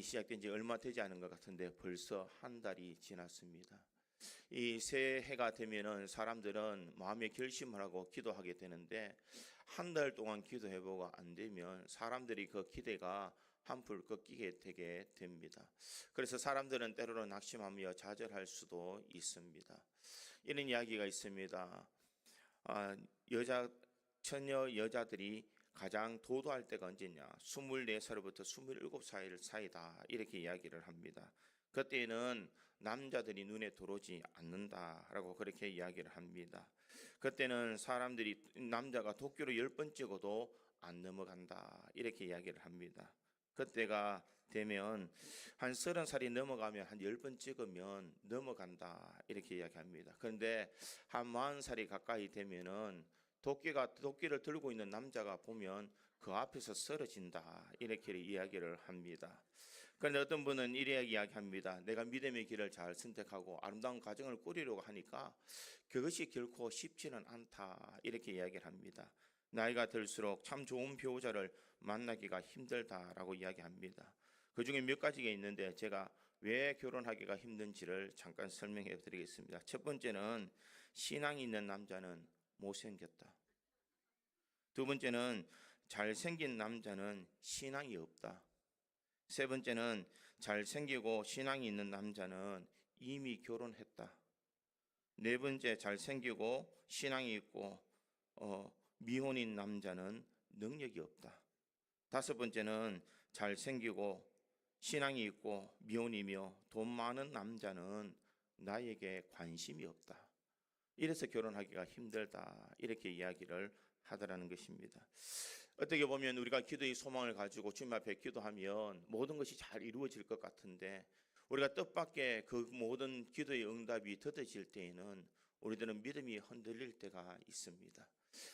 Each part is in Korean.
시작된 지 얼마 되지 않은 것 같은데 벌써 한 달이 지났습니다. 이 새해가 되면은 사람들은 마음에 결심을 하고 기도하게 되는데 한 달 동안 기도해보고 안 되면 사람들이 그 기대가 한풀 꺾이게 되게 됩니다. 그래서 사람들은 때로는 낙심하며 좌절할 수도 있습니다. 이런 이야기가 있습니다. 처녀 여자들이 가장 도도할 때가 언제냐? 24살부터 27살 사이다. 이렇게 이야기를 합니다. 그때는 남자들이 눈에 들어오지 않는다라고 그렇게 이야기를 합니다. 그때는 사람들이 남자가 도끼로 10번 찍어도 안 넘어간다. 이렇게 이야기를 합니다. 그때가 되면 한 30살이 넘어가면 한 10번 찍으면 넘어간다. 이렇게 이야기합니다. 그런데 한 40살이 가까이 되면은 도끼를 들고 있는 남자가 보면 그 앞에서 쓰러진다. 이렇게 이야기를 합니다. 그런데 어떤 분은 이렇게 이야기합니다. 내가 믿음의 길을 잘 선택하고 아름다운 가정을 꾸리려고 하니까 그것이 결코 쉽지는 않다. 이렇게 이야기를 합니다. 나이가 들수록 참 좋은 배우자를 만나기가 힘들다라고 이야기합니다. 그 중에 몇 가지가 있는데 제가 왜 결혼하기가 힘든지를 잠깐 설명해 드리겠습니다. 첫 번째는 신앙이 있는 남자는 못생겼다. 두 번째는 잘생긴 남자는 신앙이 없다. 세 번째는 잘생기고 신앙이 있는 남자는 이미 결혼했다. 네 번째, 잘생기고 신앙이 있고 미혼인 남자는 능력이 없다. 다섯 번째는 잘생기고 신앙이 있고 미혼이며 돈 많은 남자는 나에게 관심이 없다. 이래서 결혼하기가 힘들다. 이렇게 이야기를 하더라는 것입니다. 어떻게 보면 우리가 기도의 소망을 가지고 주님 앞에 기도하면 모든 것이 잘 이루어질 것 같은데 우리가 뜻밖의 그 모든 기도의 응답이 더뎌질 때에는 우리들은 믿음이 흔들릴 때가 있습니다.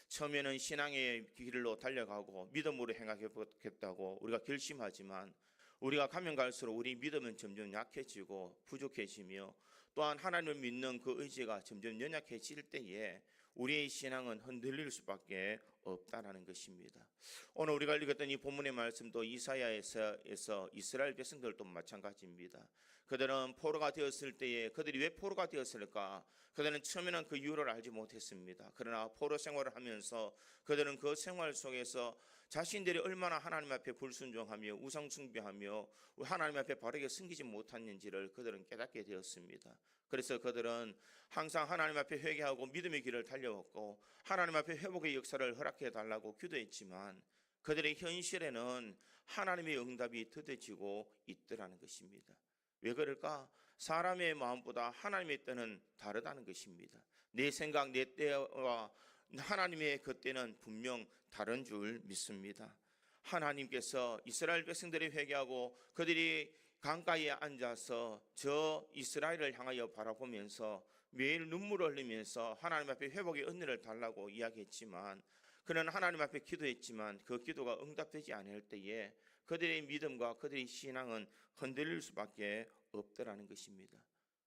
처음에는 신앙의 길로 달려가고 믿음으로 행하게 보겠다고 우리가 결심하지만 우리가 가면 갈수록 우리 믿음은 점점 약해지고 부족해지며 또한 하나님을 믿는 그 의지가 점점 연약해질 때에 우리의 신앙은 흔들릴 수밖에 없다라는 것입니다. 오늘 우리가 읽었던 이 본문의 말씀도 이사야에서 이스라엘 백성들도 마찬가지입니다. 그들은 포로가 되었을 때에 그들이 왜 포로가 되었을까? 그들은 처음에는 그 이유를 알지 못했습니다. 그러나 포로 생활을 하면서 그들은 그 생활 속에서 자신들이 얼마나 하나님 앞에 불순종하며 우상 숭배하며 하나님 앞에 바르게 섬기지 못했는지를 그들은 깨닫게 되었습니다. 그래서 그들은 항상 하나님 앞에 회개하고 믿음의 길을 달려왔고 하나님 앞에 회복의 역사를 허락해 달라고 기도했지만 그들의 현실에는 하나님의 응답이 더뎌지고 있더라는 것입니다. 왜 그럴까? 사람의 마음보다 하나님의 때는 다르다는 것입니다. 내 생각, 내 때와 하나님의 그 때는 분명 다른 줄 믿습니다. 하나님께서 이스라엘 백성들이 회개하고 그들이 강가에 앉아서 저 이스라엘을 향하여 바라보면서 매일 눈물을 흘리면서 하나님 앞에 회복의 은혜를 달라고 이야기했지만 그는 하나님 앞에 기도했지만 그 기도가 응답되지 않을 때에 그들의 믿음과 그들의 신앙은 흔들릴 수밖에 없더라는 것입니다.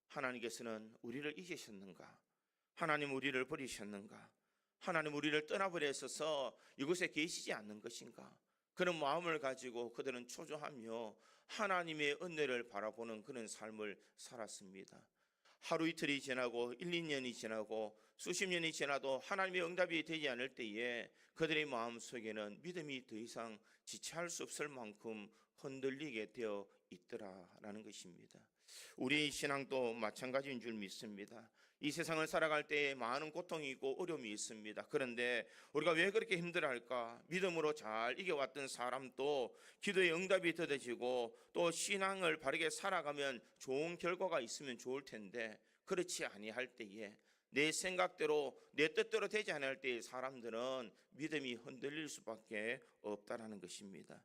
하나님께서는 우리를 잊으셨는가? 하나님 우리를 버리셨는가? 하나님 우리를 떠나버리셔서 이곳에 계시지 않는 것인가? 그런 마음을 가지고 그들은 초조하며 하나님의 은혜를 바라보는 그런 삶을 살았습니다. 하루 이틀이 지나고 1, 2년이 지나고 수십 년이 지나도 하나님의 응답이 되지 않을 때에 그들의 마음속에는 믿음이 더 이상 지체할 수 없을 만큼 흔들리게 되어 있더라라는 것입니다. 우리의 신앙도 마찬가지인 줄 믿습니다. 이 세상을 살아갈 때에 많은 고통이 있고 어려움이 있습니다. 그런데 우리가 왜 그렇게 힘들어할까? 믿음으로 잘 이겨왔던 사람도 기도의 응답이 더뎌지고 또 신앙을 바르게 살아가면 좋은 결과가 있으면 좋을 텐데 그렇지 아니할 때에 내 생각대로 내 뜻대로 되지 않을 때의 사람들은 믿음이 흔들릴 수밖에 없다라는 것입니다.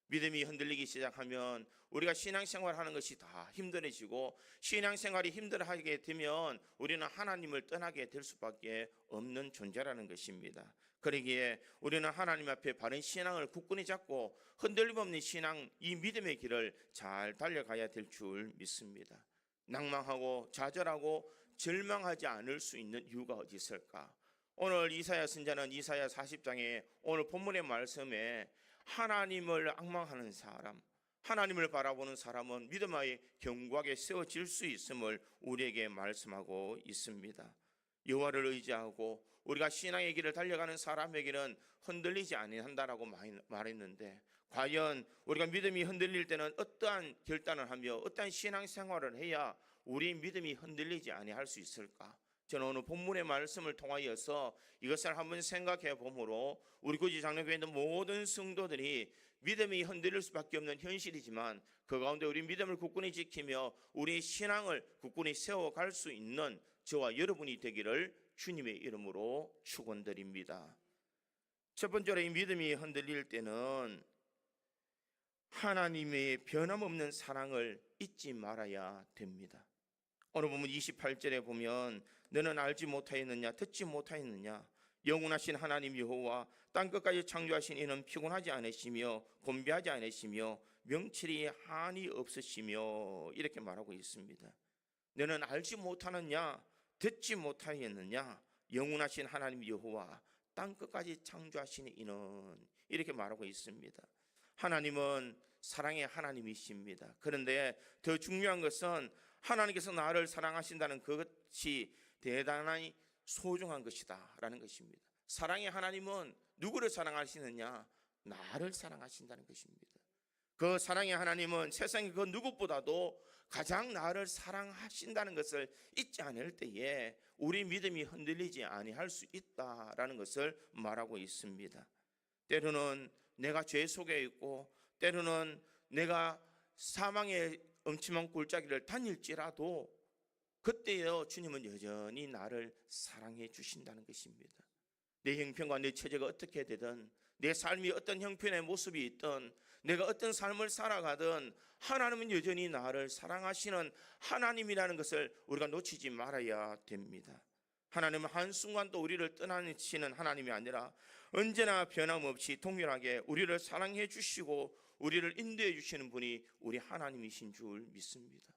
믿음이 흔들리기 시작하면 우리가 신앙생활하는 것이 다 힘들어지고 신앙생활이 힘들어하게 되면 우리는 하나님을 떠나게 될 수밖에 없는 존재라는 것입니다. 그러기에 우리는 하나님 앞에 바른 신앙을 굳건히 잡고 흔들림 없는 신앙, 이 믿음의 길을 잘 달려가야 될 줄 믿습니다. 낭망하고 좌절하고 절망하지 않을 수 있는 이유가 어디 있을까? 오늘 이사야 선지자는 이사야 40장에 오늘 본문의 말씀에 하나님을 앙망하는 사람, 하나님을 바라보는 사람은 믿음의 견고하게 세워질 수 있음을 우리에게 말씀하고 있습니다. 여호와를 의지하고 우리가 신앙의 길을 달려가는 사람에게는 흔들리지 아니한다라고 말했는데, 과연 우리가 믿음이 흔들릴 때는 어떠한 결단을 하며 어떠한 신앙생활을 해야 우리 믿음이 흔들리지 아니할 수 있을까? 저는 오늘 본문의 말씀을 통하여서 이것을 한번 생각해 보므로 우리 구지 장로교회 있는 모든 성도들이 믿음이 흔들릴 수밖에 없는 현실이지만 그 가운데 우리 믿음을 굳건히 지키며 우리 신앙을 굳건히 세워갈 수 있는 저와 여러분이 되기를 주님의 이름으로 축원드립니다. 첫 번째로 이 믿음이 흔들릴 때는 하나님의 변함없는 사랑을 잊지 말아야 됩니다. 오늘 보면 28절에 보면 너는 알지 못하였느냐 듣지 못하였느냐 영원하신 하나님 여호와 땅끝까지 창조하신 이는 피곤하지 않으시며 곤비하지 않으시며 명철이 한이 없으시며 이렇게 말하고 있습니다. 너는 알지 못하느냐 듣지 못하였느냐 영원하신 하나님 여호와 땅끝까지 창조하신 이는 이렇게 말하고 있습니다. 하나님은 사랑의 하나님이십니다. 그런데 더 중요한 것은 하나님께서 나를 사랑하신다는 그것이 대단히 소중한 것이다 라는 것입니다. 사랑의 하나님은 누구를 사랑하시느냐? 나를 사랑하신다는 것입니다. 그 사랑의 하나님은 세상의 그 누구보다도 가장 나를 사랑하신다는 것을 잊지 않을 때에 우리 믿음이 흔들리지 아니할 수 있다라는 것을 말하고 있습니다. 때로는 내가 죄 속에 있고 때로는 내가 사망의 엄침한 골짜기를 다닐지라도 그때요 주님은 여전히 나를 사랑해 주신다는 것입니다. 내 형편과 내 처제가 어떻게 되든 내 삶이 어떤 형편의 모습이 있든 내가 어떤 삶을 살아가든 하나님은 여전히 나를 사랑하시는 하나님이라는 것을 우리가 놓치지 말아야 됩니다. 하나님은 한순간도 우리를 떠나시는 하나님이 아니라 언제나 변함없이 동일하게 우리를 사랑해 주시고 우리를 인도해 주시는 분이 우리 하나님이신 줄 믿습니다.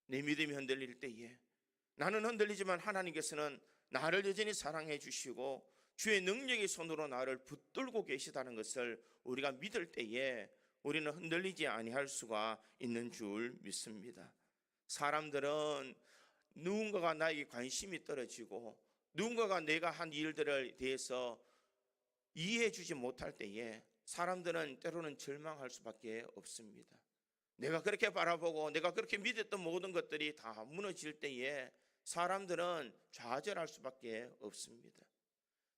내 믿음이 흔들릴 때에 나는 흔들리지만 하나님께서는 나를 여전히 사랑해 주시고 주의 능력의 손으로 나를 붙들고 계시다는 것을 우리가 믿을 때에 우리는 흔들리지 아니할 수가 있는 줄 믿습니다. 사람들은 누군가가 나에게 관심이 떨어지고 누군가가 내가 한 일들에 대해서 이해해 주지 못할 때에 사람들은 때로는 절망할 수밖에 없습니다. 내가 그렇게 바라보고 내가 그렇게 믿었던 모든 것들이 다 무너질 때에 사람들은 좌절할 수밖에 없습니다.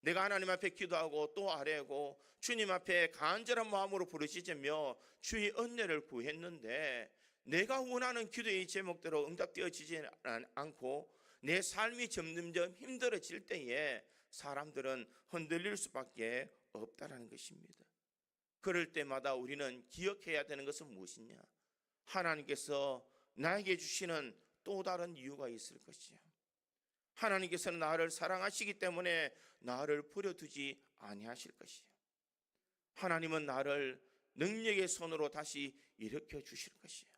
내가 하나님 앞에 기도하고 또 아뢰고 주님 앞에 간절한 마음으로 부르짖으며 주의 은혜를 구했는데 내가 원하는 기도의 제목대로 응답되어지지 않고 내 삶이 점점점 힘들어질 때에 사람들은 흔들릴 수밖에 없다라는 것입니다. 그럴 때마다 우리는 기억해야 되는 것은 무엇이냐? 하나님께서 나에게 주시는 또 다른 이유가 있을 것이야. 하나님께서는 나를 사랑하시기 때문에 나를 버려두지 아니하실 것이야. 하나님은 나를 능력의 손으로 다시 일으켜 주실 것이야.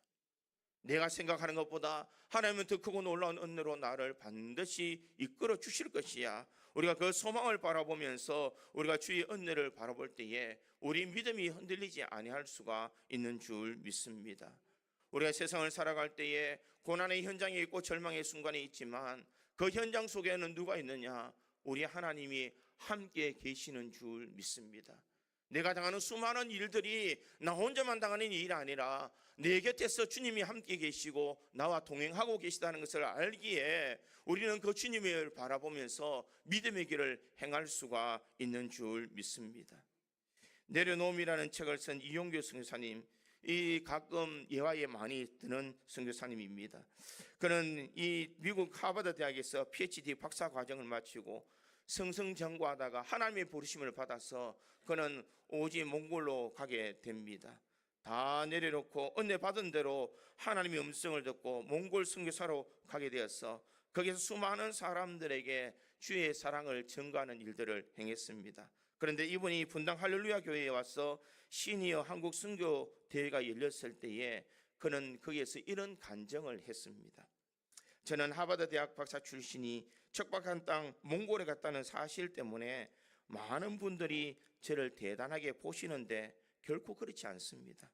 내가 생각하는 것보다 하나님은 더 크고 놀라운 은혜로 나를 반드시 이끌어 주실 것이야. 우리가 그 소망을 바라보면서 우리가 주의 은혜를 바라볼 때에 우리 믿음이 흔들리지 아니할 수가 있는 줄 믿습니다. 우리가 세상을 살아갈 때에 고난의 현장에 있고 절망의 순간이 있지만 그 현장 속에는 누가 있느냐? 우리 하나님이 함께 계시는 줄 믿습니다. 내가 당하는 수많은 일들이 나 혼자만 당하는 일이 아니라 내 곁에서 주님이 함께 계시고 나와 동행하고 계시다는 것을 알기에 우리는 그 주님을 바라보면서 믿음의 길을 행할 수가 있는 줄 믿습니다. 내려놓음이라는 책을 쓴 이용규 선교사님, 이 가끔 예화에 많이 드는 선교사님입니다. 그는 이 미국 하버드 대학에서 PhD 박사 과정을 마치고 승승장구하다가 하나님의 부르심을 받아서 그는 오지 몽골로 가게 됩니다. 다 내려놓고 은혜 받은 대로 하나님의 음성을 듣고 몽골 선교사로 가게 되어서 거기서 수많은 사람들에게 주의 사랑을 전가하는 일들을 행했습니다. 그런데 이분이 분당 할렐루야 교회에 와서 시니어 한국 선교 대회가 열렸을 때에 그는 거기에서 이런 간증을 했습니다. 저는 하버드 대학 박사 출신이 척박한 땅 몽골에 갔다는 사실 때문에 많은 분들이 저를 대단하게 보시는데 결코 그렇지 않습니다.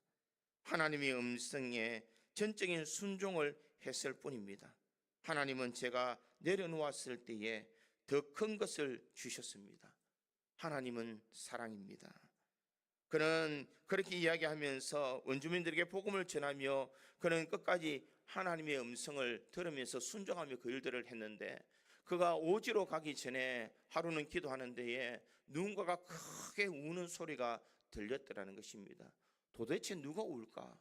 하나님의 음성에 전적인 순종을 했을 뿐입니다. 하나님은 제가 내려놓았을 때에 더 큰 것을 주셨습니다. 하나님은 사랑입니다. 그는 그렇게 이야기하면서 원주민들에게 복음을 전하며 그는 끝까지 하나님의 음성을 들으면서 순종하며 그 일들을 했는데, 그가 오지로 가기 전에 하루는 기도하는 데에 누군가가 크게 우는 소리가 들렸더라는 것입니다. 도대체 누가 울까?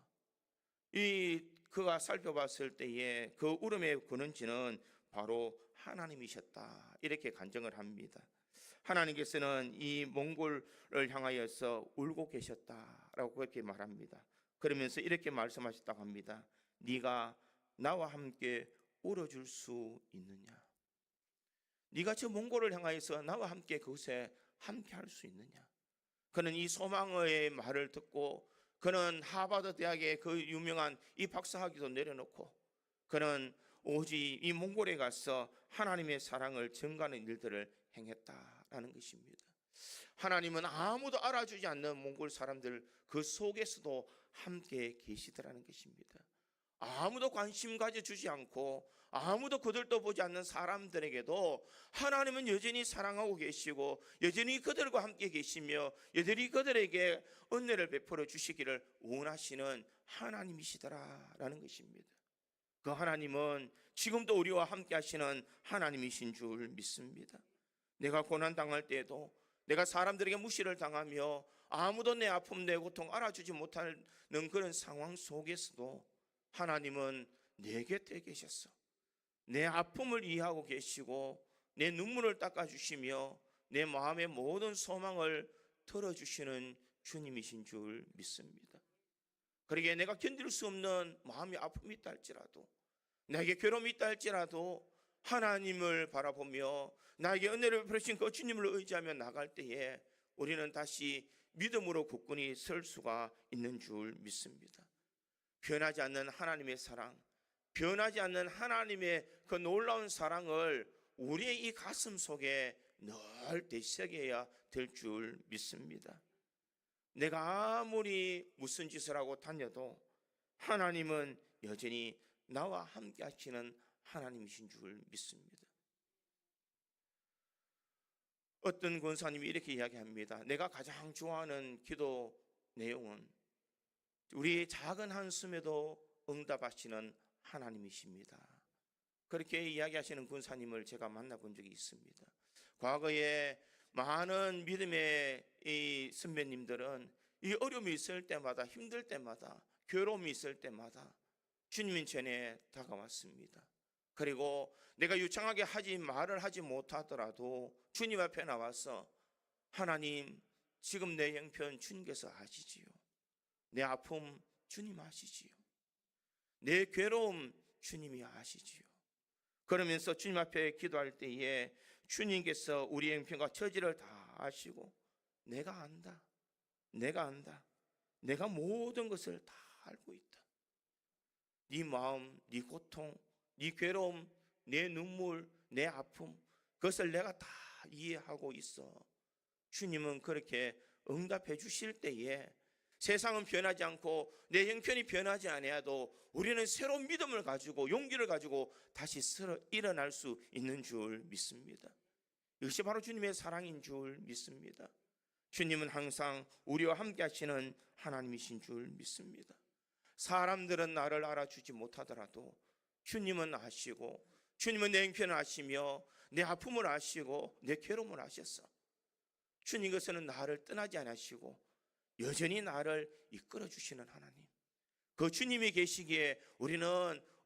그가 살펴봤을 때에 그 울음의 근원지는 바로 하나님이셨다, 이렇게 간증을 합니다. 하나님께서는 이 몽골을 향하여서 울고 계셨다라고 그렇게 말합니다. 그러면서 이렇게 말씀하셨다고 합니다. 네가 나와 함께 울어줄 수 있느냐? 네가 저 몽골을 향하여서 나와 함께 그곳에 함께 할 수 있느냐? 그는 이 소망의 말을 듣고 그는 하버드 대학의 그 유명한 이 박사학위도 내려놓고 그는 오직 이 몽골에 가서 하나님의 사랑을 증거하는 일들을 행했다라는 것입니다. 하나님은 아무도 알아주지 않는 몽골 사람들 그 속에서도 함께 계시더라는 것입니다. 아무도 관심 가져주지 않고 아무도 그들도 보지 않는 사람들에게도 하나님은 여전히 사랑하고 계시고 여전히 그들과 함께 계시며 여전히 그들에게 은혜를 베풀어 주시기를 원하시는 하나님이시더라라는 것입니다. 그 하나님은 지금도 우리와 함께 하시는 하나님이신 줄 믿습니다. 내가 고난 당할 때에도, 내가 사람들에게 무시를 당하며 아무도 내 아픔 내 고통 알아주지 못하는 그런 상황 속에서도 하나님은 내 곁에 계셨어. 내 아픔을 이해하고 계시고 내 눈물을 닦아주시며 내 마음의 모든 소망을 털어주시는 주님이신 줄 믿습니다. 그러기에 내가 견딜 수 없는 마음의 아픔이 있다 할지라도, 나에게 괴로움이 있다 할지라도 하나님을 바라보며 나에게 은혜를 베푸신 그 주님을 의지하며 나갈 때에 우리는 다시 믿음으로 굳건히 설 수가 있는 줄 믿습니다. 변하지 않는 하나님의 사랑, 변하지 않는 하나님의 그 놀라운 사랑을 우리의 이 가슴 속에 늘 되새겨야 될 줄 믿습니다. 내가 아무리 무슨 짓을 하고 다녀도 하나님은 여전히 나와 함께 하시는 하나님이신 줄 믿습니다. 어떤 권사님이 이렇게 이야기합니다. 내가 가장 좋아하는 기도 내용은 우리의 작은 한숨에도 응답하시는 하나님이십니다. 그렇게 이야기하시는 권사님을 제가 만나본 적이 있습니다. 과거에 많은 믿음의 이 선배님들은 이 어려움이 있을 때마다, 힘들 때마다, 괴로움이 있을 때마다 주님 전에 다가왔습니다. 그리고 내가 유창하게 말을 하지 못하더라도 주님 앞에 나와서 하나님, 지금 내 형편 주님께서 아시지요. 내 아픔 주님 아시지요. 내 괴로움 주님이 아시지요. 그러면서 주님 앞에 기도할 때에 주님께서 우리 형편과 처지를 다 아시고 내가 안다, 내가 안다, 내가 모든 것을 다 알고 있다. 네 마음, 네 고통, 네 괴로움, 내 눈물, 내 아픔, 그것을 내가 다 이해하고 있어. 주님은 그렇게 응답해 주실 때에 세상은 변하지 않고 내 형편이 변하지 아니하도 우리는 새로운 믿음을 가지고 용기를 가지고 다시 일어날 수 있는 줄 믿습니다. 이것이 바로 주님의 사랑인 줄 믿습니다. 주님은 항상 우리와 함께 하시는 하나님이신 줄 믿습니다. 사람들은 나를 알아주지 못하더라도 주님은 아시고 주님은 내 형편을 아시며 내 아픔을 아시고 내 괴로움을 아셨어. 주님께서는 나를 떠나지 않으시고 여전히 나를 이끌어 주시는 하나님, 그 주님이 계시기에 우리는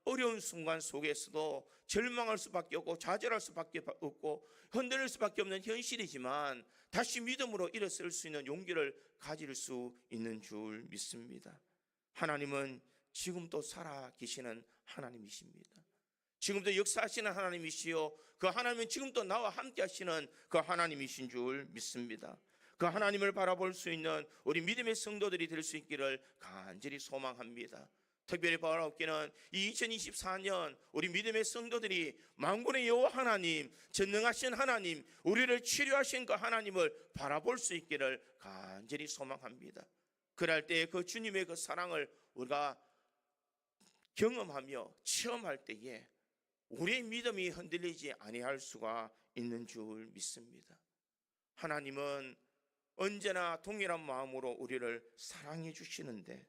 어려운 순간 속에서도 절망할 수밖에 없고 좌절할 수밖에 없고 흔들릴 수밖에 없는 현실이지만 다시 믿음으로 일어설 수 있는 용기를 가질 수 있는 줄 믿습니다. 하나님은 지금도 살아 계시는 하나님이십니다. 지금도 역사하시는 하나님이시요, 그 하나님은 지금도 나와 함께 하시는 그 하나님이신 줄 믿습니다. 그 하나님을 바라볼 수 있는 우리 믿음의 성도들이 될 수 있기를 간절히 소망합니다. 특별히 바라옵기는 이 2024년 우리 믿음의 성도들이 만군의 여호와 하나님, 전능하신 하나님, 우리를 치료하신 그 하나님을 바라볼 수 있기를 간절히 소망합니다. 그럴 때 그 주님의 그 사랑을 우리가 경험하며 체험할 때에 우리의 믿음이 흔들리지 아니할 수가 있는 줄 믿습니다. 하나님은 언제나 동일한 마음으로 우리를 사랑해 주시는데,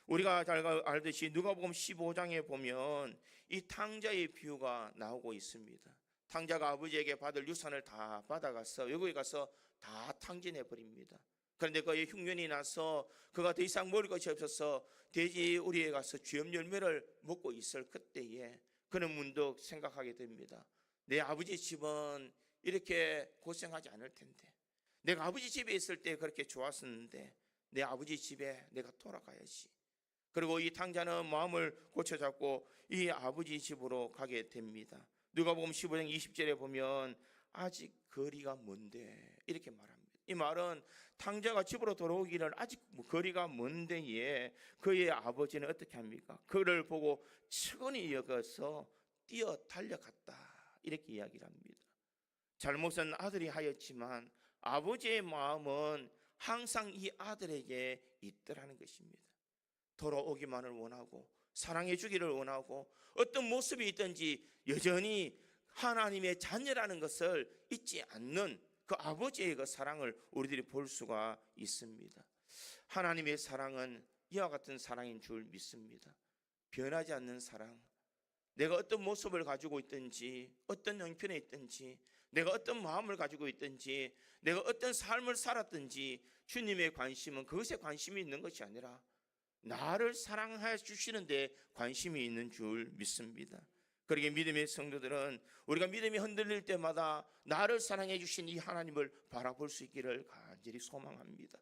우리가 잘 알듯이 누가복음 15장에 보면 이 탕자의 비유가 나오고 있습니다. 탕자가 아버지에게 받을 유산을 다 받아가서 여기 가서 다 탕진해 버립니다. 그런데 그의 흉년이 나서 그가 더 이상 먹을 것이 없어서 돼지 우리에 가서 쥐염 열매를 먹고 있을 그때에 그는 문득 생각하게 됩니다. 내 아버지 집은 이렇게 고생하지 않을 텐데, 내가 아버지 집에 있을 때 그렇게 좋았었는데 내 아버지 집에 내가 돌아가야지. 그리고 이 탕자는 마음을 고쳐잡고 이 아버지 집으로 가게 됩니다. 누가복음 15장 20절에 보면 아직 거리가 먼데 이렇게 말합니다. 이 말은 탕자가 집으로 돌아오기를 아직 거리가 먼데에 그의 아버지는 어떻게 합니까? 그를 보고 측은히 여겨서 뛰어 달려갔다, 이렇게 이야기를 합니다. 잘못은 아들이 하였지만 아버지의 마음은 항상 이 아들에게 있더라는 것입니다. 돌아오기만을 원하고 사랑해 주기를 원하고 어떤 모습이 있든지 여전히 하나님의 자녀라는 것을 잊지 않는 그 아버지의 그 사랑을 우리들이 볼 수가 있습니다. 하나님의 사랑은 이와 같은 사랑인 줄 믿습니다. 변하지 않는 사랑. 내가 어떤 모습을 가지고 있든지, 어떤 형편에 있든지, 내가 어떤 마음을 가지고 있든지, 내가 어떤 삶을 살았든지 주님의 관심은 그것에 관심이 있는 것이 아니라 나를 사랑해 주시는데 관심이 있는 줄 믿습니다. 그러기에 믿음의 성도들은 우리가 믿음이 흔들릴 때마다 나를 사랑해 주신 이 하나님을 바라볼 수 있기를 간절히 소망합니다.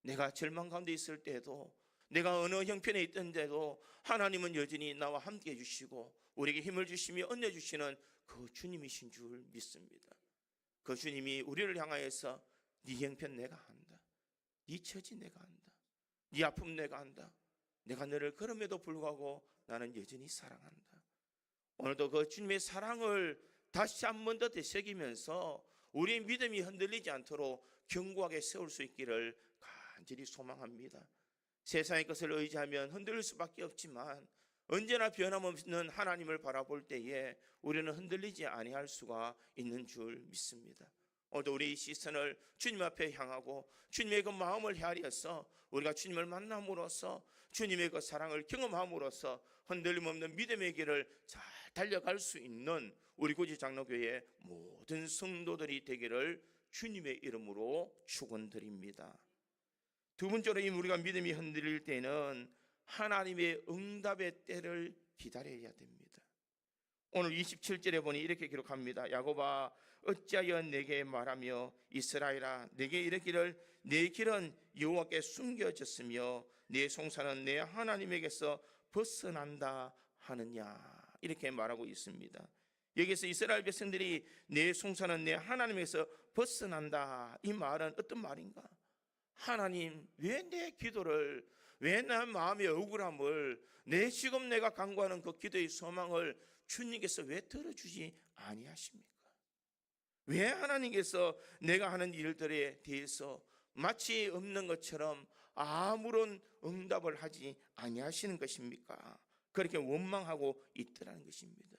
내가 절망 가운데 있을 때도, 내가 어느 형편에 있던데도 하나님은 여전히 나와 함께 해주시고 우리에게 힘을 주시며 은혜 주시는 그 주님이신 줄 믿습니다. 그 주님이 우리를 향하여서 네 형편 내가 안다, 네 처지 내가 안다, 네 아픔 내가 안다, 내가 너를 그럼에도 불구하고 나는 여전히 사랑한다. 오늘도 그 주님의 사랑을 다시 한 번 더 되새기면서 우리의 믿음이 흔들리지 않도록 견고하게 세울 수 있기를 간절히 소망합니다. 세상의 것을 의지하면 흔들릴 수밖에 없지만 언제나 변함없는 하나님을 바라볼 때에 우리는 흔들리지 아니할 수가 있는 줄 믿습니다. 오늘도 우리 시선을 주님 앞에 향하고 주님의 그 마음을 헤아려서 우리가 주님을 만남으로써 주님의 그 사랑을 경험함으로써 흔들림 없는 믿음의 길을 잘 달려갈 수 있는 우리 고지 장로교회 모든 성도들이 되기를 주님의 이름으로 축원드립니다. 두 번째로 우리가 믿음이 흔들릴 때는 하나님의 응답의 때를 기다려야 됩니다. 오늘 27절에 보니 이렇게 기록합니다. 야곱아 어찌하여 내게 말하며 이스라엘아 내게 이르기를 내 길은 여호와께 숨겨졌으며 내 송사는 내 하나님에게서 벗어난다 하느냐, 이렇게 말하고 있습니다. 여기서 이스라엘 백성들이 내 송사는 내 하나님에게서 벗어난다, 이 말은 어떤 말인가? 하나님 왜 내 기도를, 왜 내 마음의 억울함을, 내 지금 내가 간구하는 그 기도의 소망을 주님께서 왜 들어주지 아니하십니까? 왜 하나님께서 내가 하는 일들에 대해서 마치 없는 것처럼 아무런 응답을 하지 아니하시는 것입니까? 그렇게 원망하고 있더라는 것입니다.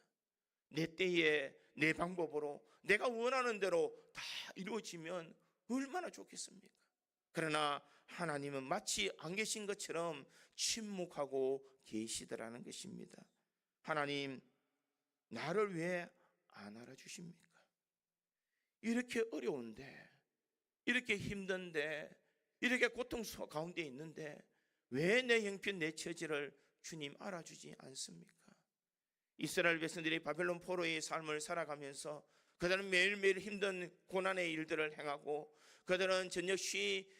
내 때에 내 방법으로 내가 원하는 대로 다 이루어지면 얼마나 좋겠습니까? 그러나 하나님은 마치 안 계신 것처럼 침묵하고 계시더라는 것입니다. 하나님 나를 왜 안 알아주십니까? 이렇게 어려운데, 이렇게 힘든데, 이렇게 고통 가운데 있는데 왜 내 형편 내 처지를 주님 알아주지 않습니까? 이스라엘 백성들이 바벨론 포로의 삶을 살아가면서 그들은 매일매일 힘든 고난의 일들을 행하고 그들은 전역시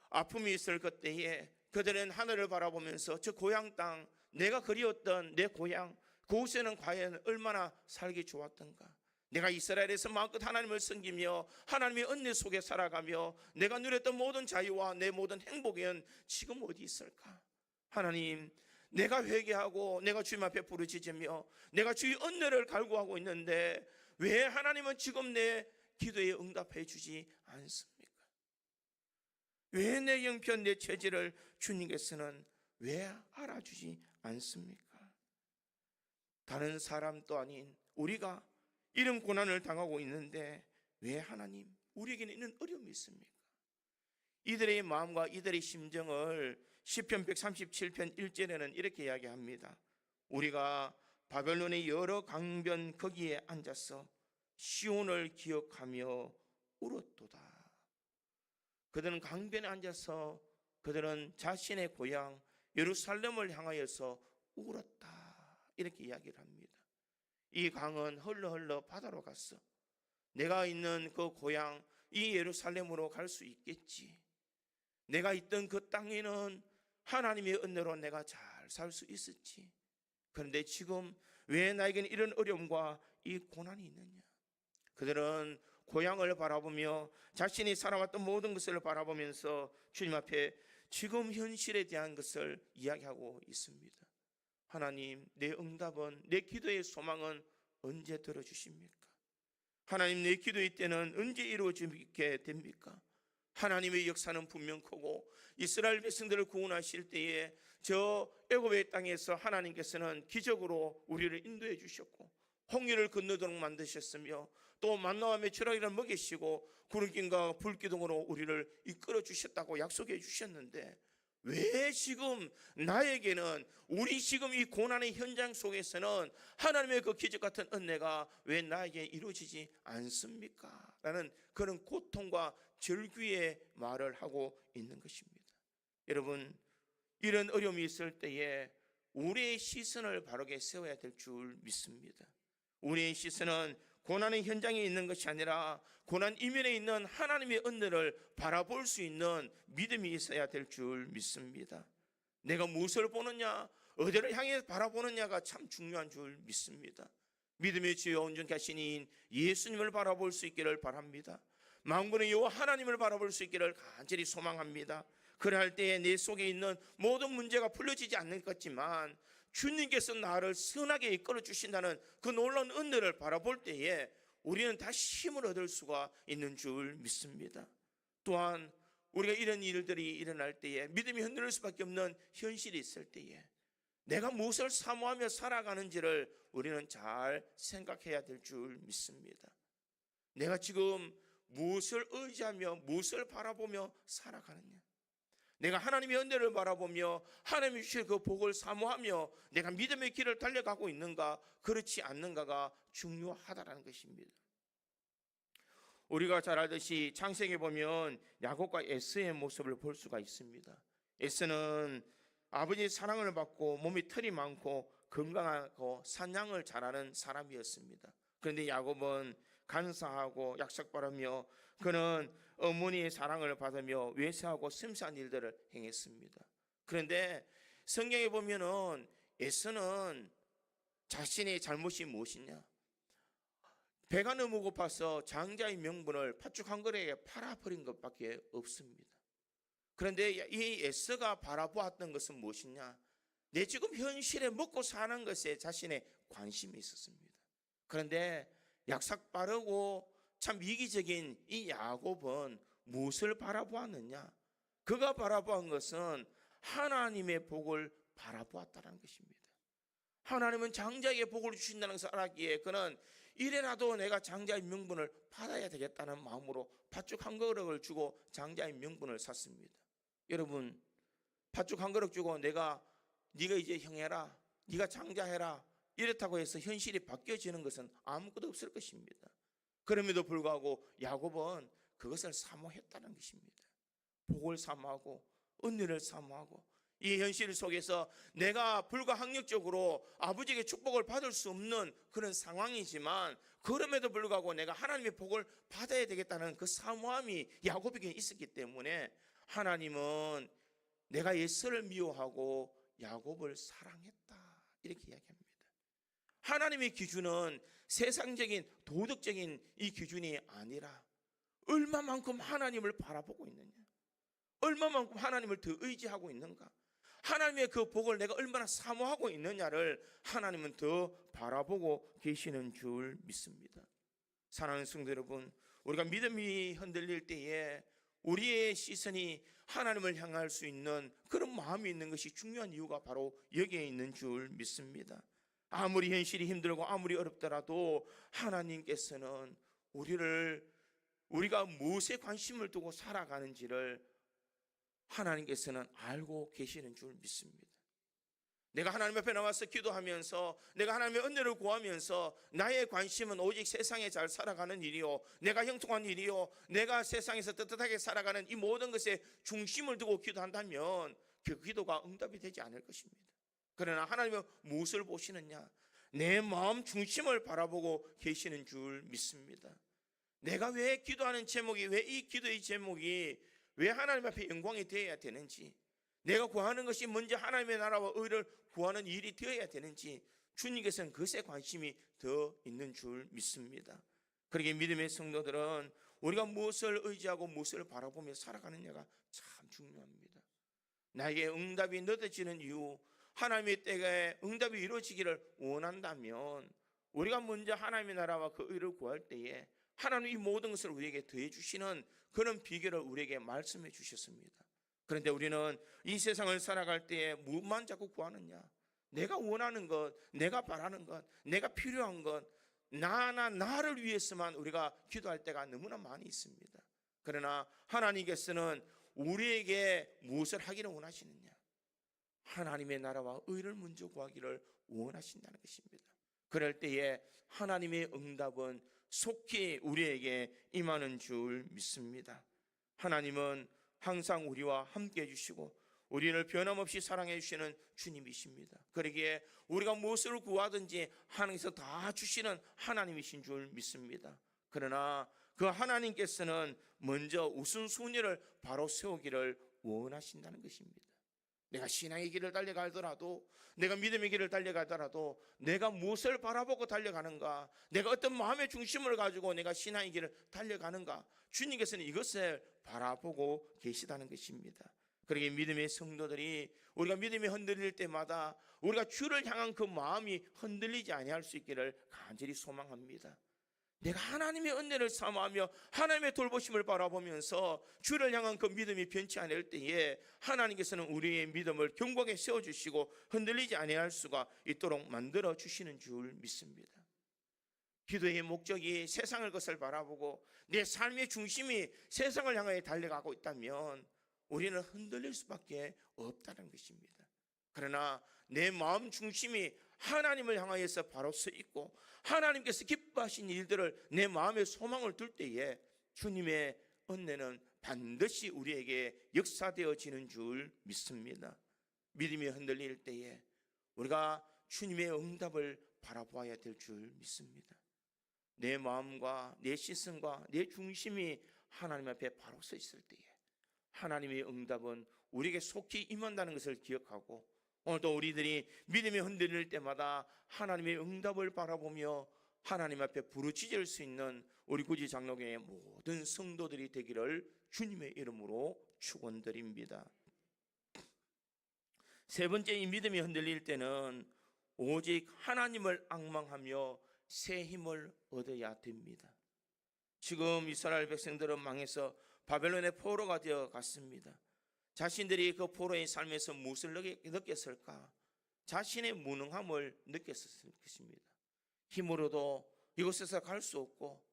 아픔이 있을 그때에 그들은 하늘을 바라보면서 저 고향 땅, 내가 그리웠던 내 고향, 그곳에는 과연 얼마나 살기 좋았던가, 내가 이스라엘에서 마음껏 하나님을 섬기며 하나님의 은혜 속에 살아가며 내가 누렸던 모든 자유와 내 모든 행복은 지금 어디 있을까? 하나님 내가 회개하고 내가 주님 앞에 부르짖으며 내가 주의 은혜를 갈구하고 있는데 왜 하나님은 지금 내 기도에 응답해 주지 않습니까? 왜 내 형편, 내 처지를 주님께서는 왜 알아주지 않습니까? 다른 사람도 아닌 우리가 이런 고난을 당하고 있는데 왜 하나님 우리에게는 있는 어려움이 있습니까? 이들의 마음과 이들의 심정을 시편 137편 1절에는 이렇게 이야기합니다. 우리가 바벨론의 여러 강변 거기에 앉아서 시온을 기억하며 울었도다. 그들은 강변에 앉아서 그들은 자신의 고향 예루살렘을 향하여서 울었다, 이렇게 이야기를 합니다. 이 강은 흘러 바다로 갔어. 내가 있는 그 고향 이 예루살렘으로 갈 수 있겠지. 내가 있던 그 땅에는 하나님의 은혜로 내가 잘 살 수 있었지. 그런데 지금 왜 나에게는 이런 어려움과 이 고난이 있느냐? 그들은 고향을 바라보며 자신이 살아왔던 모든 것을 바라보면서 주님 앞에 지금 현실에 대한 것을 이야기하고 있습니다. 하나님, 내 응답은, 내 기도의 소망은 언제 들어주십니까? 하나님, 내 기도의 때는 언제 이루어지게 됩니까? 하나님의 역사는 분명 크고 이스라엘 백성들을 구원하실 때에 저 애굽의 땅에서 하나님께서는 기적으로 우리를 인도해 주셨고 홍해를 건너도록 만드셨으며 또 만나와 메추라기를 먹이시고 구름기둥과 불기둥으로 우리를 이끌어 주셨다고 약속해 주셨는데 왜 지금 나에게는 우리 지금 이 고난의 현장 속에서는 하나님의 그 기적 같은 은혜가 왜 나에게 이루어지지 않습니까? 라는 그런 고통과 절규의 말을 하고 있는 것입니다. 여러분, 이런 어려움이 있을 때에 우리의 시선을 바르게 세워야 될 줄 믿습니다. 우리의 시선은 고난의 현장에 있는 것이 아니라 고난 이면에 있는 하나님의 은혜를 바라볼 수 있는 믿음이 있어야 될 줄 믿습니다. 내가 무엇을 보느냐, 어디를 향해 바라보느냐가 참 중요한 줄 믿습니다. 믿음의 주여 온전하신 이인 예수님을 바라볼 수 있기를 바랍니다. 만군의 여호와 하나님을 바라볼 수 있기를 간절히 소망합니다. 그럴 때에 내 속에 있는 모든 문제가 풀려지지 않는 것 같지만 주님께서 나를 선하게 이끌어 주신다는 그 놀라운 은혜를 바라볼 때에 우리는 다시 힘을 얻을 수가 있는 줄 믿습니다. 또한 우리가 이런 일들이 일어날 때에 믿음이 흔들릴 수밖에 없는 현실이 있을 때에 내가 무엇을 사모하며 살아가는지를 우리는 잘 생각해야 될 줄 믿습니다. 내가 지금 무엇을 의지하며 무엇을 바라보며 살아가느냐? 내가 하나님의 은혜를 바라보며 하나님이 주실 그 복을 사모하며 내가 믿음의 길을 달려가고 있는가 그렇지 않는가가 중요하다는 것입니다. 우리가 잘 알듯이 창세기에 보면 야곱과 에서의 모습을 볼 수가 있습니다. 에서는 아버지의 사랑을 받고 몸이 털이 많고 건강하고 사냥을 잘하는 사람이었습니다. 그런데 야곱은 간사하고 약삭빠르며 그는 어머니의 사랑을 받으며 외세하고 섬세한 일들을 행했습니다. 그런데 성경에 보면은 에서는 자신의 잘못이 무엇이냐? 배가 너무 고파서 장자의 명분을 팥죽 한 그릇에 팔아버린 것밖에 없습니다. 그런데 이 에서가 바라보았던 것은 무엇이냐? 내 지금 현실에 먹고 사는 것에 자신의 관심이 있었습니다. 그런데 약삭 빠르고 참 이기적인 이 야곱은 무엇을 바라보았느냐? 그가 바라보한 것은 하나님의 복을 바라보았다는 것입니다. 하나님은 장자에게 복을 주신다는 것을 알았기에 그는 이래라도 내가 장자의 명분을 받아야 되겠다는 마음으로 팥죽 한 그릇을 주고 장자의 명분을 샀습니다. 여러분, 팥죽 한 그릇 주고 네가 이제 형해라, 네가 장자해라 이렇다고 해서 현실이 바뀌어지는 것은 아무것도 없을 것입니다. 그럼에도 불구하고 야곱은 그것을 사모했다는 것입니다. 복을 사모하고 은혜를 사모하고 이 현실 속에서 내가 불가항력적으로 아버지에게 축복을 받을 수 없는 그런 상황이지만 그럼에도 불구하고 내가 하나님의 복을 받아야 되겠다는 그 사모함이 야곱에게 있었기 때문에 하나님은 내가 에서를 미워하고 야곱을 사랑했다 이렇게 이야기합니다. 하나님의 기준은 세상적인 도덕적인 이 기준이 아니라 얼마만큼 하나님을 바라보고 있느냐, 얼마만큼 하나님을 더 의지하고 있는가, 하나님의 그 복을 내가 얼마나 사모하고 있느냐를 하나님은 더 바라보고 계시는 줄 믿습니다. 사랑하는 성도 여러분, 우리가 믿음이 흔들릴 때에 우리의 시선이 하나님을 향할 수 있는 그런 마음이 있는 것이 중요한 이유가 바로 여기에 있는 줄 믿습니다. 아무리 현실이 힘들고 아무리 어렵더라도 하나님께서는 우리가 무엇에 관심을 두고 살아가는지를 하나님께서는 알고 계시는 줄 믿습니다. 내가 하나님 앞에 나와서 기도하면서 내가 하나님의 은혜를 구하면서 나의 관심은 오직 세상에 잘 살아가는 일이요, 내가 형통한 일이요, 내가 세상에서 떳떳하게 살아가는 이 모든 것에 중심을 두고 기도한다면 그 기도가 응답이 되지 않을 것입니다. 그러나 하나님은 무엇을 보시느냐? 내 마음 중심을 바라보고 계시는 줄 믿습니다. 내가 왜 기도하는 제목이, 왜 이 기도의 제목이 왜 하나님 앞에 영광이 되어야 되는지, 내가 구하는 것이 먼저 하나님의 나라와 의를 구하는 일이 되어야 되는지 주님께서는 그것에 관심이 더 있는 줄 믿습니다. 그러기에 믿음의 성도들은 우리가 무엇을 의지하고 무엇을 바라보며 살아가느냐가 참 중요합니다. 나에게 응답이 늦어지는 이유, 하나님의 때에 응답이 이루어지기를 원한다면 우리가 먼저 하나님의 나라와 그 의를 구할 때에 하나님이 이 모든 것을 우리에게 더해 주시는 그런 비결을 우리에게 말씀해 주셨습니다. 그런데 우리는 이 세상을 살아갈 때에 무엇만 자꾸 구하느냐? 내가 원하는 것, 내가 바라는 것, 내가 필요한 것, 나를 위해서만 우리가 기도할 때가 너무나 많이 있습니다. 그러나 하나님께서는 우리에게 무엇을 하기를 원하시느냐? 하나님의 나라와 의를 먼저 구하기를 원하신다는 것입니다. 그럴 때에 하나님의 응답은 속히 우리에게 임하는 줄 믿습니다. 하나님은 항상 우리와 함께 해주시고 우리를 변함없이 사랑해 주시는 주님이십니다. 그러기에 우리가 무엇을 구하든지 하나님께서 다 주시는 하나님이신 줄 믿습니다. 그러나 그 하나님께서는 먼저 우선순위를 바로 세우기를 원하신다는 것입니다. 내가 신앙의 길을 달려가더라도, 내가 믿음의 길을 달려가더라도 내가 무엇을 바라보고 달려가는가, 내가 어떤 마음의 중심을 가지고 내가 신앙의 길을 달려가는가, 주님께서는 이것을 바라보고 계시다는 것입니다. 그러기에 믿음의 성도들이 우리가 믿음이 흔들릴 때마다 우리가 주를 향한 그 마음이 흔들리지 아니할 수 있기를 간절히 소망합니다. 내가 하나님의 은혜를 사모하며 하나님의 돌보심을 바라보면서 주를 향한 그 믿음이 변치 않을 때에 하나님께서는 우리의 믿음을 견고하게 세워주시고 흔들리지 아니할 수가 있도록 만들어 주시는 줄 믿습니다. 기도의 목적이 세상을 것을 바라보고 내 삶의 중심이 세상을 향하여 달려가고 있다면 우리는 흔들릴 수밖에 없다는 것입니다. 그러나 내 마음 중심이 하나님을 향하여서 바로 서 있고 하나님께서 기뻐하신 일들을 내 마음에 소망을 둘 때에 주님의 은혜는 반드시 우리에게 역사되어지는 줄 믿습니다. 믿음이 흔들릴 때에 우리가 주님의 응답을 바라보아야 될 줄 믿습니다. 내 마음과 내 시선과 내 중심이 하나님 앞에 바로 서 있을 때에 하나님의 응답은 우리에게 속히 임한다는 것을 기억하고 오늘도 우리들이 믿음이 흔들릴 때마다 하나님의 응답을 바라보며 하나님 앞에 부르짖을 수 있는 우리 구지 장로교의 모든 성도들이 되기를 주님의 이름으로 축원드립니다. 세 번째, 이 믿음이 흔들릴 때는 오직 하나님을 앙망하며 새 힘을 얻어야 됩니다. 지금 이스라엘 백성들은 망해서 바벨론의 포로가 되어 갔습니다. 자신들이 그 포로의 삶에서 무엇을 느꼈을까? 자신의 무능함을 느꼈을 것입니다. 힘으로도 이곳에서 갈 수 없고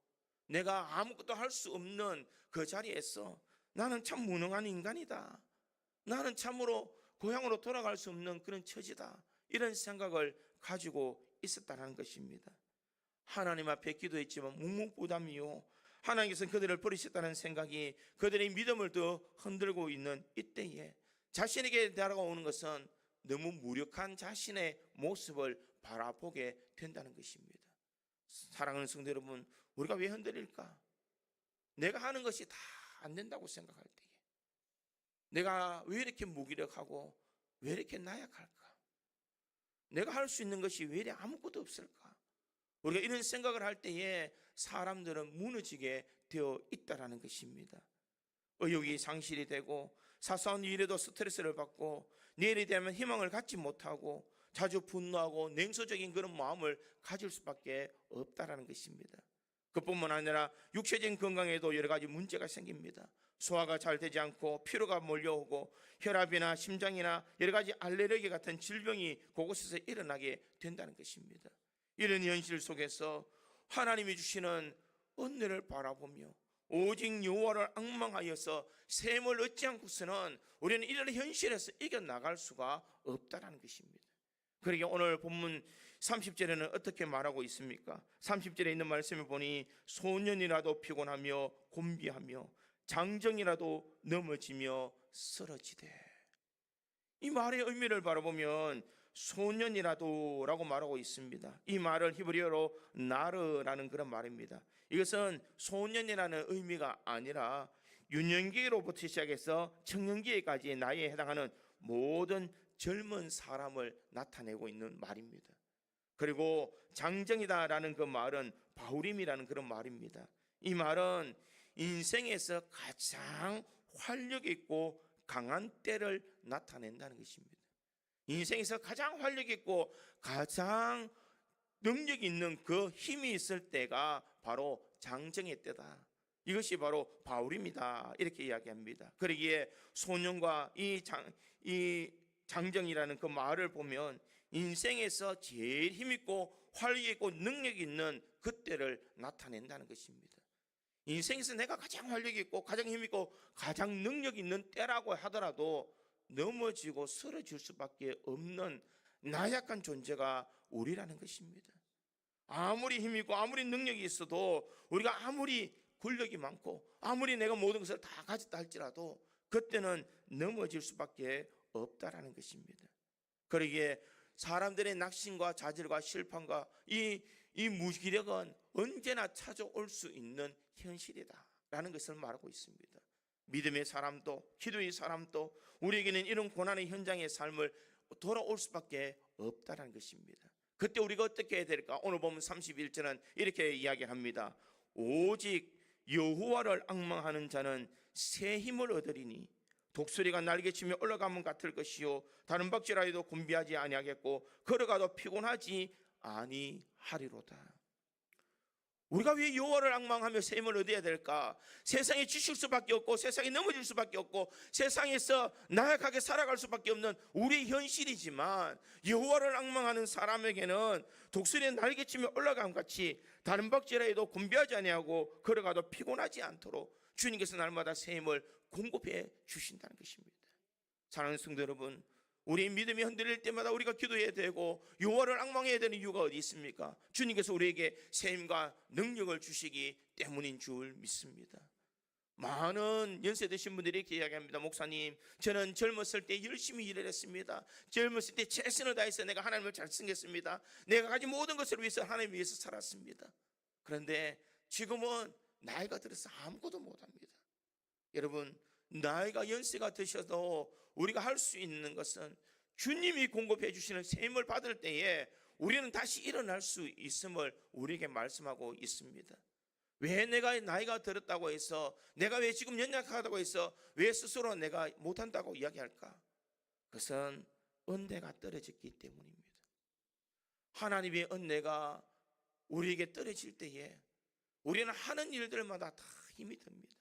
내가 아무것도 할 수 없는 그 자리에서 나는 참 무능한 인간이다, 나는 참으로 고향으로 돌아갈 수 없는 그런 처지다, 이런 생각을 가지고 있었다는 것입니다. 하나님 앞에 기도했지만 묵묵부담이요, 하나님께서는 그들을 버리셨다는 생각이 그들의 믿음을 더 흔들고 있는 이때에 자신에게 다가오는 것은 너무 무력한 자신의 모습을 바라보게 된다는 것입니다. 사랑하는 성도 여러분, 우리가 왜 흔들릴까? 내가 하는 것이 다 안 된다고 생각할 때에 내가 왜 이렇게 무기력하고 왜 이렇게 나약할까? 내가 할 수 있는 것이 왜 이렇게 아무것도 없을까? 우리가 이런 생각을 할 때에 사람들은 무너지게 되어 있다는 것입니다. 의욕이 상실이 되고 사소한 일에도 스트레스를 받고 내일에 대한 희망을 갖지 못하고 자주 분노하고 냉소적인 그런 마음을 가질 수밖에 없다는 것입니다. 그뿐만 아니라 육체적인 건강에도 여러 가지 문제가 생깁니다. 소화가 잘 되지 않고 피로가 몰려오고 혈압이나 심장이나 여러 가지 알레르기 같은 질병이 그곳에서 일어나게 된다는 것입니다. 이런 현실 속에서 하나님이 주시는 은혜를 바라보며 오직 여호와를 앙망하여서 샘을 얻지 않고서는 우리는 이런 현실에서 이겨나갈 수가 없다는 것입니다. 그러게 오늘 본문 30절에는 어떻게 말하고 있습니까? 30절에 있는 말씀을 보니 소년이라도 피곤하며 곤비하며 장정이라도 넘어지며 쓰러지되, 이 말의 의미를 바라보면 소년이라도 라고 말하고 있습니다. 이 말을 히브리어로 나르라는 그런 말입니다. 이것은 소년이라는 의미가 아니라 유년기로부터 시작해서 청년기까지의 나이에 해당하는 모든 젊은 사람을 나타내고 있는 말입니다. 그리고 장정이다라는 그 말은 바울임이라는 그런 말입니다. 이 말은 인생에서 가장 활력 있고 강한 때를 나타낸다는 것입니다. 인생에서 가장 활력 있고 가장 능력 있는 그 힘이 있을 때가 바로 장정의 때다. 이것이 바로 바울입니다. 이렇게 이야기합니다. 그러기에 소년과 이 장정이라는 그 말을 보면 인생에서 제일 힘있고 활력 있고 능력 있는 그때를 나타낸다는 것입니다. 인생에서 내가 가장 활력 있고 가장 힘있고 가장 능력 있는 때라고 하더라도 넘어지고 쓰러질 수밖에 없는 나약한 존재가 우리라는 것입니다. 아무리 힘있고 아무리 능력이 있어도 우리가 아무리 권력이 많고 아무리 내가 모든 것을 다 가졌다 할지라도 그때는 넘어질 수밖에 없다라는 것입니다. 그러기에 사람들의 낙심과 좌절과 실패과 이 무기력은 언제나 찾아올 수 있는 현실이다라는 것을 말하고 있습니다. 믿음의 사람도 기도의 사람도 우리에게는 이런 고난의 현장의 삶을 돌아올 수밖에 없다는 것입니다. 그때 우리가 어떻게 해야 될까? 오늘 보면 31절은 이렇게 이야기합니다. 오직 여호와를 앙망하는 자는 새 힘을 얻으리니 독수리가 날개치며 올라가면 같을 것이요 다른 박질하여도 곤비하지 아니하겠고 걸어가도 피곤하지 아니하리로다. 우리가 왜 여호와를 앙망하며 새 힘을 얻어야 될까? 세상에 지칠 수밖에 없고 세상에 넘어질 수밖에 없고 세상에서 나약하게 살아갈 수밖에 없는 우리의 현실이지만 여호와를 앙망하는 사람에게는 독수리의 날개치며 올라감 같이 다른 박질하여도 곤비하지 아니하고 걸어가도 피곤하지 않도록 주님께서 날마다 새 힘을 공급해 주신다는 것입니다. 사랑하는 성도 여러분, 우리의 믿음이 흔들릴 때마다 우리가 기도해야 되고 여호와를 앙망해야 되는 이유가 어디 있습니까? 주님께서 우리에게 새 힘과 능력을 주시기 때문인 줄 믿습니다. 많은 연세 드신 분들이 이렇게 이야기합니다. 목사님, 저는 젊었을 때 열심히 일을 했습니다. 젊었을 때 최선을 다해서 내가 하나님을 잘 섬겼습니다. 내가 가진 모든 것을 위해서 하나님 위해서 살았습니다. 그런데 지금은 나이가 들어서 아무것도 못합니다. 여러분, 나이가 연세가 드셔도 우리가 할 수 있는 것은 주님이 공급해 주시는 새 힘을 받을 때에 우리는 다시 일어날 수 있음을 우리에게 말씀하고 있습니다. 왜 내가 나이가 들었다고 해서, 내가 왜 지금 연약하다고 해서 왜 스스로 내가 못한다고 이야기할까? 그것은 은혜가 떨어졌기 때문입니다. 하나님의 은혜가 우리에게 떨어질 때에 우리는 하는 일들마다 다 힘이 듭니다.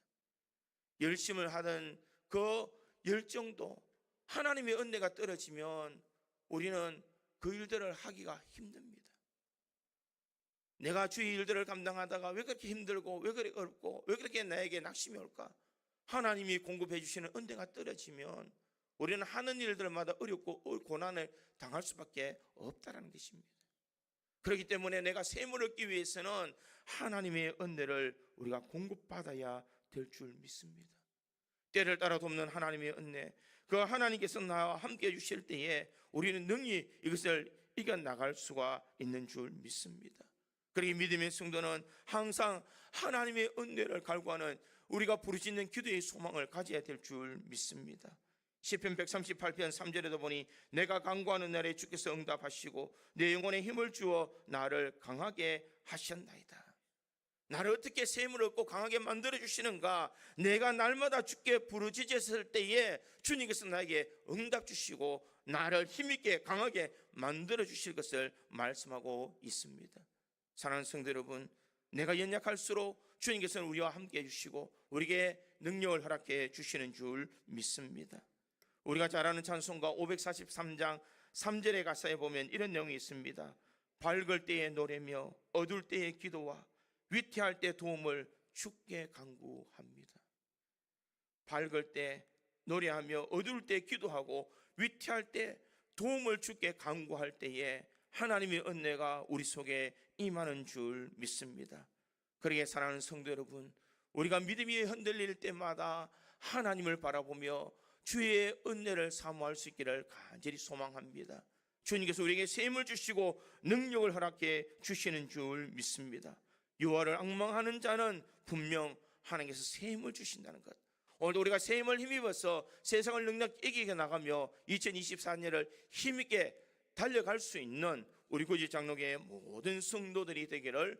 열심을 하던 그 열정도 하나님의 은혜가 떨어지면 우리는 그 일들을 하기가 힘듭니다. 내가 주의 일들을 감당하다가 왜 그렇게 힘들고 왜 그렇게 어렵고 왜 그렇게 나에게 낙심이 올까? 하나님이 공급해 주시는 은혜가 떨어지면 우리는 하는 일들마다 어렵고 고난을 당할 수밖에 없다는 것입니다. 그렇기 때문에 내가 새 힘을 얻기 위해서는 하나님의 은혜를 우리가 공급받아야 될 줄 믿습니다. 때를 따라 돕는 하나님의 은혜, 그 하나님께서 나와 함께 해주실 때에 우리는 능히 이것을 이겨나갈 수가 있는 줄 믿습니다. 그러기 믿음의 성도는 항상 하나님의 은혜를 갈구하는 우리가 부르짖는 기도의 소망을 가져야 될 줄 믿습니다. 시편 138편 3절에도 보니 내가 간구하는 날에 주께서 응답하시고 내 영혼에 힘을 주어 나를 강하게 하셨나이다. 나를 어떻게 새 힘을 얻고 강하게 만들어 주시는가? 내가 날마다 주께 부르짖었을 때에 주님께서 나에게 응답 주시고 나를 힘있게 강하게 만들어 주실 것을 말씀하고 있습니다. 사랑하는 성도 여러분, 내가 연약할수록 주님께서는 우리와 함께 해주시고 우리에게 능력을 허락해 주시는 줄 믿습니다. 우리가 잘 아는 찬송가 543장 3절의 가사에 보면 이런 내용이 있습니다. 밝을 때에 노래며 어두울 때에 기도와 위태할 때 도움을 주께 간구합니다. 밝을 때 노래하며 어두울 때 기도하고 위태할 때 도움을 주께 간구할 때에 하나님의 은혜가 우리 속에 임하는 줄 믿습니다. 그러기에 사랑하는 성도 여러분, 우리가 믿음이 흔들릴 때마다 하나님을 바라보며 주의 은혜를 사모할 수 있기를 간절히 소망합니다. 주님께서 우리에게 셈을 주시고 능력을 허락해 주시는 줄 믿습니다. 유월을 앙망하는 자는 분명 하나님께서 셈을 주신다는 것. 오늘도 우리가 셈을 힘입어서 세상을 능력 이기게 나가며 2024년을 힘있게 달려갈 수 있는 우리 구지 장로교의 모든 성도들이 되기를